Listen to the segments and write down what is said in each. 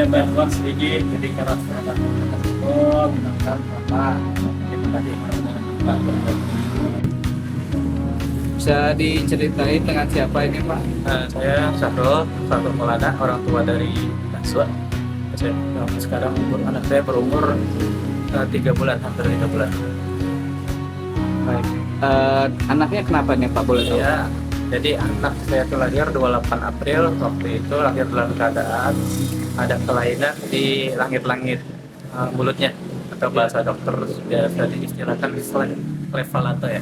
ada bantuan sedikit, jadi kalau sekarang tersebut misalkan apa itu tadi Pak. Bisa diceritain dengan siapa ini Pak? Saya satu Maulana, orang tua dari Naswa. Sekarang anak saya berumur 3 bulan, hampir 3 bulan. Baik. Anaknya kenapa nih Pak, boleh tahu? Ya, jadi anak saya itu lahir 28 April. Waktu itu lahir dalam keadaan ada kelainan di langit-langit mulutnya, atau bahasa dokter biasa diistilahkan levalato ya.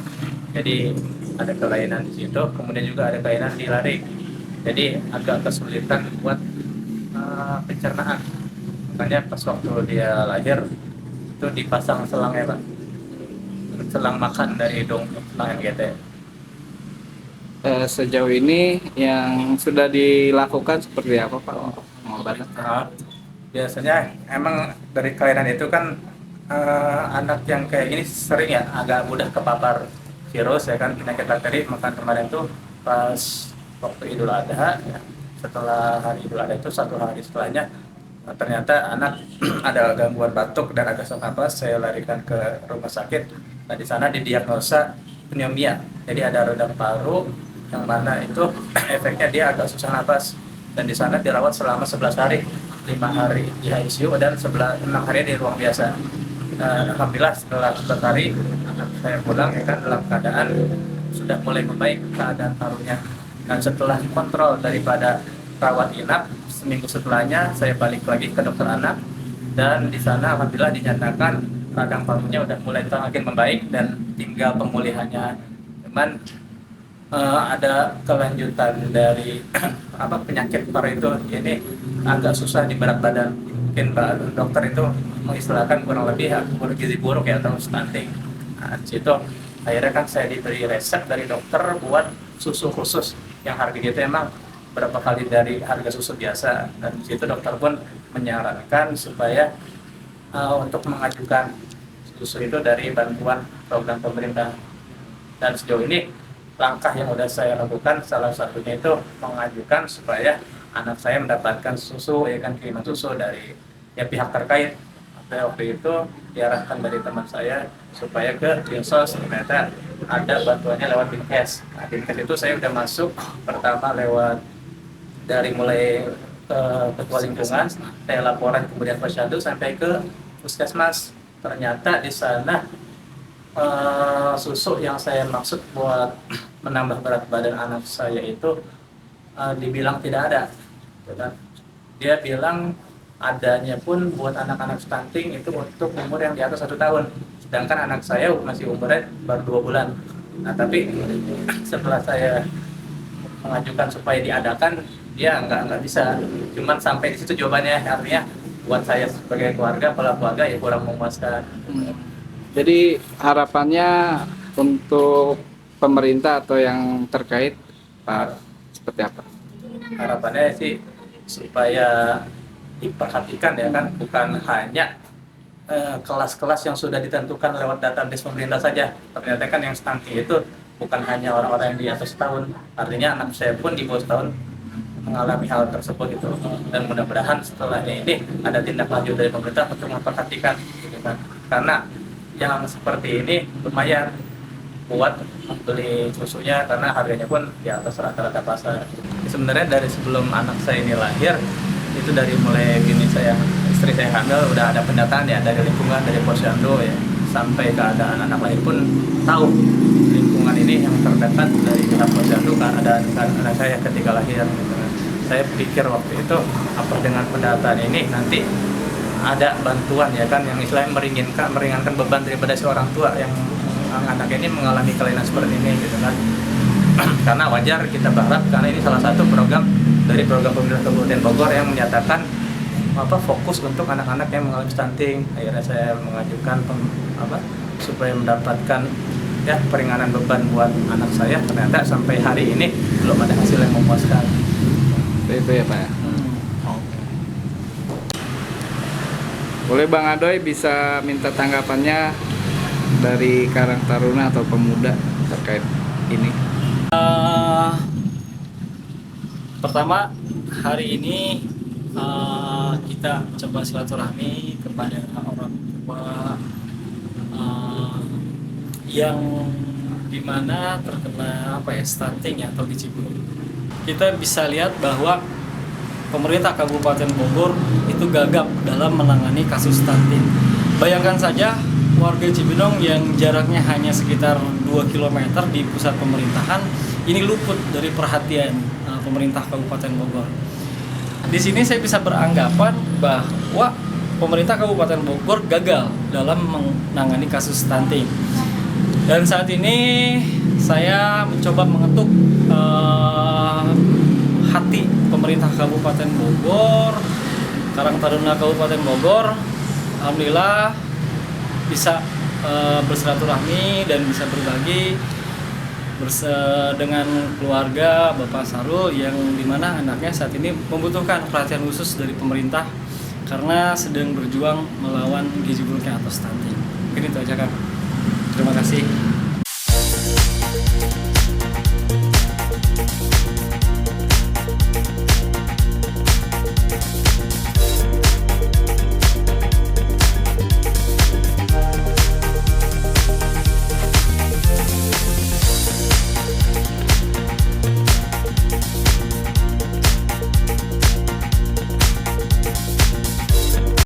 Jadi ada kelainan di situ, kemudian juga ada kelainan di laring. Jadi agak kesulitan buat pencernaan. Makanya pas waktu dia lahir itu dipasang selangnya Pak, selang makan dari hidung, selang gitu ya. Sejauh ini yang sudah dilakukan seperti apa Pak untuk pengobatan? Biasanya emang dari kelainan itu kan anak yang kayak gini sering ya agak mudah kepapar virus ya kan, penyakit bakteri. Maka kemarin tuh pas waktu Idul Adha ya, setelah hari Idul Adha itu 1 hari setelahnya ternyata anak ada gangguan batuk dan agak sesak napas. Saya larikan ke rumah sakit. Nah, di sana didiagnosa pneumonia. Jadi ada radang paru yang mana itu efeknya dia agak susah napas, dan di sana dirawat selama 11 hari, 5 hari di ICU dan 6 hari di ruang biasa. Alhamdulillah setelah 11 hari anak saya pulang ya kan dalam keadaan sudah mulai membaik keadaan parunya. Dan setelah kontrol daripada rawat inap, seminggu setelahnya saya balik lagi ke dokter anak, dan di sana alhamdulillah dinyatakan radang parunya udah mulai semakin membaik dan tinggal pemulihannya. Cuman ada kelanjutan dari penyakit paru itu, ini agak susah di berat badan. Mungkin Pak dokter itu mengistilahkan kurang lebih gizi buruk ya, atau stunting. Nah, di situ akhirnya kan saya diberi resep dari dokter buat susu khusus yang harganya itu emang berapa kali dari harga susu biasa. Dan di situ dokter pun menyarankan supaya untuk mengajukan susu itu dari bantuan program pemerintah. Dan sejauh ini langkah yang sudah saya lakukan salah satunya itu mengajukan supaya anak saya mendapatkan susu ya kan, kiriman susu dari ya pihak terkait. Saya waktu itu diarahkan dari teman saya supaya ke Dinsos, ternyata ada bantuannya lewat Dinkes. Nah, Dinkes itu saya udah masuk pertama lewat dari mulai ketua lingkungan, saya laporan kemudian posyandu sampai ke puskesmas. Ternyata di sana susu yang saya maksud buat menambah berat badan anak saya itu dibilang tidak ada. Dia bilang adanya pun buat anak-anak stunting itu untuk umur yang di atas 1 tahun, sedangkan anak saya masih umurnya baru 2 bulan. Nah, tapi setelah saya mengajukan supaya diadakan, dia nggak bisa. Cuman sampai di situ jawabannya, artinya buat saya sebagai keluarga, kepala keluarga ya kurang memuaskan. Jadi harapannya untuk pemerintah atau yang terkait Pak seperti apa? Harapannya sih supaya diperhatikan ya kan, bukan hanya kelas-kelas yang sudah ditentukan lewat database pemerintah saja. Ternyata kan yang stunting itu bukan hanya orang-orang yang di atas setahun, artinya anak saya pun di bawah setahun mengalami hal tersebut gitu. Dan mudah-mudahan setelahnya ini ada tindak lanjut dari pemerintah untuk memperhatikan gitu kan. Karena yang seperti ini lumayan buat beli susunya, karena harganya pun di atas rata-rata pasar. Sebenarnya dari sebelum anak saya ini lahir, itu dari mulai istri saya hamil udah ada pendataan ya dari lingkungan, dari posyandu ya, sampai keadaan anak lahir pun tahu lingkungan ini yang terdekat dari pihak posyandu keadaan anak saya ketika lahir gitu. Saya pikir waktu itu apa dengan pendataan ini nanti ada bantuan ya kan, yang istilahnya meringankan beban daripada si orang tua yang anak ini mengalami kelainan seperti ini gitu kan. Karena wajar kita berharap, karena ini salah satu program dari program pemerintah Kabupaten Bogor yang menyatakan fokus untuk anak-anak yang mengalami stunting. Akhirnya saya mengajukan supaya mendapatkan ya peringanan beban buat anak saya. Ternyata sampai hari ini belum ada hasil yang memuaskan. Itu ya Pak ya. Boleh Bang Adoy bisa minta tanggapannya dari Karang Taruna atau pemuda terkait ini? Pertama, hari ini kita coba silaturahmi kepada orang tua yang dimana terkena stunting atau gizi buruk. Kita bisa lihat bahwa pemerintah Kabupaten Bogor itu gagap dalam menangani kasus stunting. Bayangkan saja warga Cibinong yang jaraknya hanya sekitar 2 km di pusat pemerintahan ini luput dari perhatian pemerintah Kabupaten Bogor. Di sini saya bisa beranggapan bahwa pemerintah Kabupaten Bogor gagal dalam menangani kasus stunting. Dan saat ini saya mencoba mengetuk hati pemerintah Kabupaten Bogor, Karang Taruna Kabupaten Bogor. Alhamdulillah bisa bersilaturahmi dan bisa berbagi dengan keluarga Bapak Sarul yang dimana anaknya saat ini membutuhkan perhatian khusus dari pemerintah karena sedang berjuang melawan gizi buruknya atau stunting. Mungkin itu aja, Kak. Terima kasih.